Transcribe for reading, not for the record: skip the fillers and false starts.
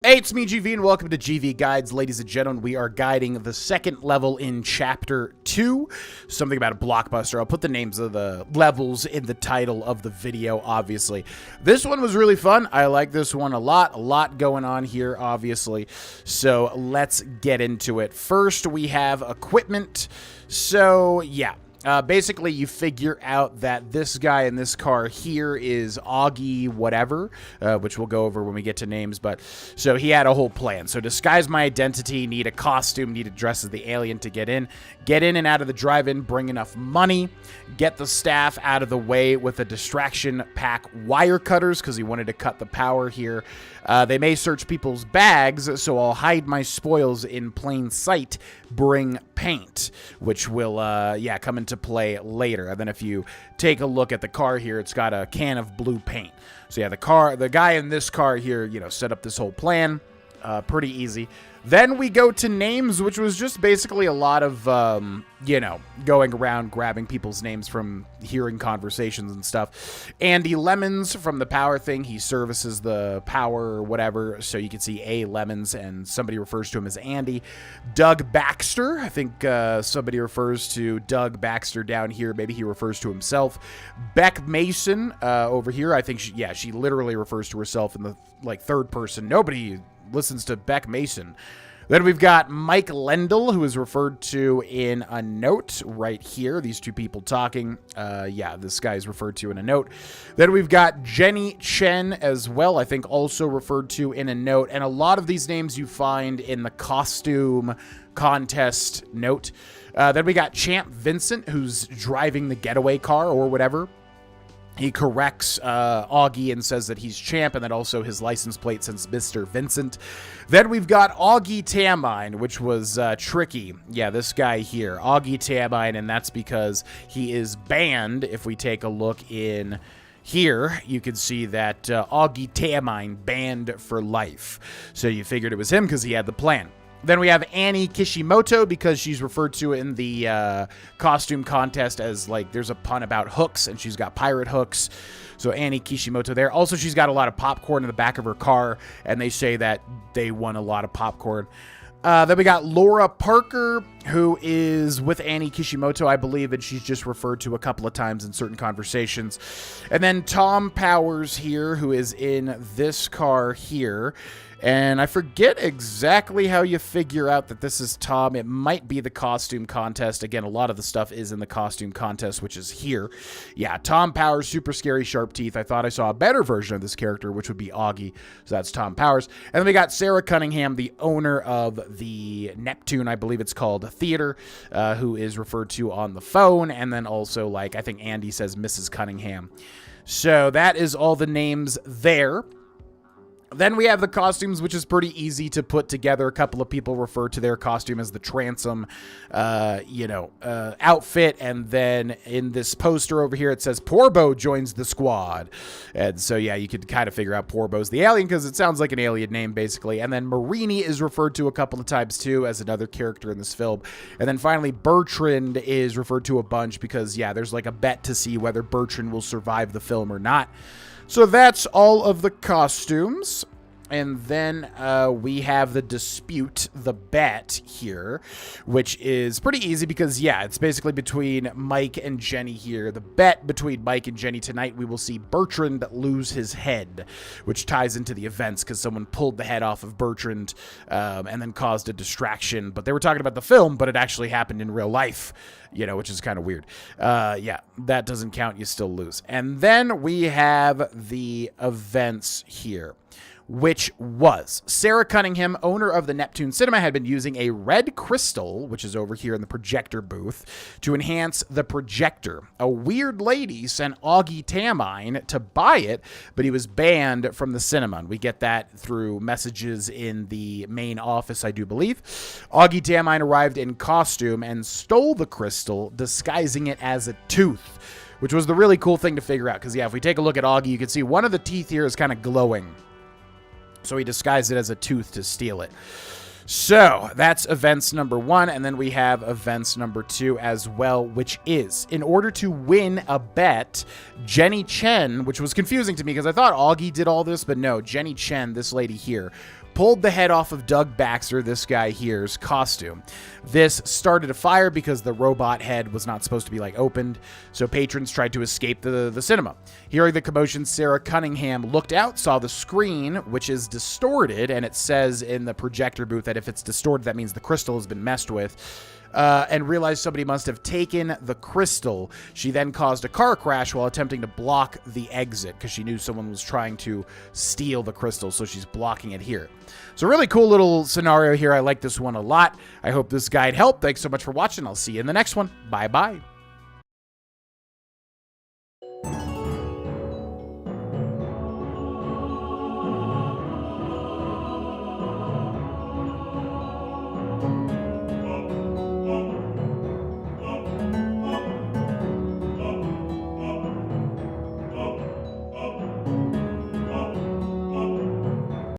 Hey, it's me, GV, and welcome to GV Guides. Ladies and gentlemen, we are guiding the second level in Chapter 2, something about a blockbuster. I'll put the names of the levels in the title of the video, obviously. This one was really fun. I like this one a lot going on here, obviously. So let's get into it. First, we have equipment. So, yeah. Basically, you figure out that this guy in this car here is Augie whatever, which we'll go over when we get to names, but so he had a whole plan. So disguise my identity, need a costume, need to dress as the alien to get in and out of the drive-in, bring enough money, get the staff out of the way with a distraction, pack wire cutters because he wanted to cut the power here. They may search people's bags, so I'll hide my spoils in plain sight, bring paint, which will, come into play later. And then if you take a look at the car here, it's got a can of blue paint. So yeah, the guy in this car here, set up this whole plan. Pretty easy. Then we go to names, which was just basically a lot of, going around grabbing people's names from hearing conversations and stuff. Andy Lemons from the power thing. He services the power or whatever. So you can see A. Lemons, and somebody refers to him as Andy. Doug Baxter. I think somebody refers to Doug Baxter down here. Maybe he refers to himself. Beck Mason over here. I think she literally refers to herself in the third person. Nobody listens to Beck Mason. Then we've got Mike Lendl, who is referred to in a note right here. These two people talking. This guy is referred to in a note. Then we've got Jenny Chen as well, I think also referred to in a note. And a lot of these names you find in the costume contest note. Then we got Champ Vincent, who's driving the getaway car or whatever. He corrects Augie and says that he's Champ, and that also his license plate says Mr. Vincent. Then we've got Augie Tamine, which was tricky. Yeah, this guy here, Augie Tamine, and that's because he is banned. If we take a look in here, you can see that Augie Tamine banned for life. So you figured it was him because he had the plan. Then we have Annie Kishimoto because she's referred to in the costume contest as there's a pun about hooks, and she's got pirate hooks. So Annie Kishimoto there. Also, she's got a lot of popcorn in the back of her car, and they say that they won a lot of popcorn. Then we got Laura Parker, who is with Annie Kishimoto, I believe, and she's just referred to a couple of times in certain conversations. And then Tom Powers here, who is in this car here. And I forget exactly how you figure out that this is Tom. It might be the costume contest. Again, a lot of the stuff is in the costume contest, which is here. Yeah, Tom Powers, super scary, sharp teeth. I thought I saw a better version of this character, which would be Augie. So that's Tom Powers. And then we got Sarah Cunningham, the owner of the Neptune, I believe it's called, theater, who is referred to on the phone. And then also, I think Andy says Mrs. Cunningham. So that is all the names there. Then we have the costumes, which is pretty easy to put together. A couple of people refer to their costume as the transom, outfit. And then in this poster over here, it says Porbo joins the squad. And so, yeah, you could kind of figure out Porbo's the alien because it sounds like an alien name, basically. And then Marini is referred to a couple of times, too, as another character in this film. And then finally, Bertrand is referred to a bunch because, yeah, there's a bet to see whether Bertrand will survive the film or not. So that's all of the costumes. And then we have the dispute, the bet here, which is pretty easy because, yeah, it's basically between Mike and Jenny here. The bet between Mike and Jenny tonight, we will see Bertrand lose his head, which ties into the events because someone pulled the head off of Bertrand and then caused a distraction. But they were talking about the film, but it actually happened in real life, which is kind of weird. Yeah, that doesn't count. You still lose. And then we have the events here, which was Sarah Cunningham, owner of the Neptune Cinema, had been using a red crystal, which is over here in the projector booth, to enhance the projector. A weird lady sent Augie Tamine to buy it, but he was banned from the cinema. And we get that through messages in the main office, I do believe. Augie Tamine arrived in costume and stole the crystal, disguising it as a tooth, which was the really cool thing to figure out. Because, yeah, if we take a look at Augie, you can see one of the teeth here is kind of glowing. So he disguised it as a tooth to steal it. So that's events number 1, and then we have events number 2 as well, which is, in order to win a bet, Jenny Chen, which was confusing to me because I thought Augie did all this, but no, Jenny Chen, this lady here, pulled the head off of Doug Baxter, this guy here's costume. This started a fire because the robot head was not supposed to be, like, opened, so patrons tried to escape the cinema. Hearing the commotion, Sarah Cunningham looked out, saw the screen, which is distorted, and it says in the projector booth that if it's distorted, that means the crystal has been messed with. And realized somebody must have taken the crystal. She then caused a car crash while attempting to block the exit because she knew someone was trying to steal the crystal, so she's blocking it here. So really cool little scenario here. I like this one a lot. I hope this guide helped. Thanks so much for watching. I'll see you in the next one. Bye-bye.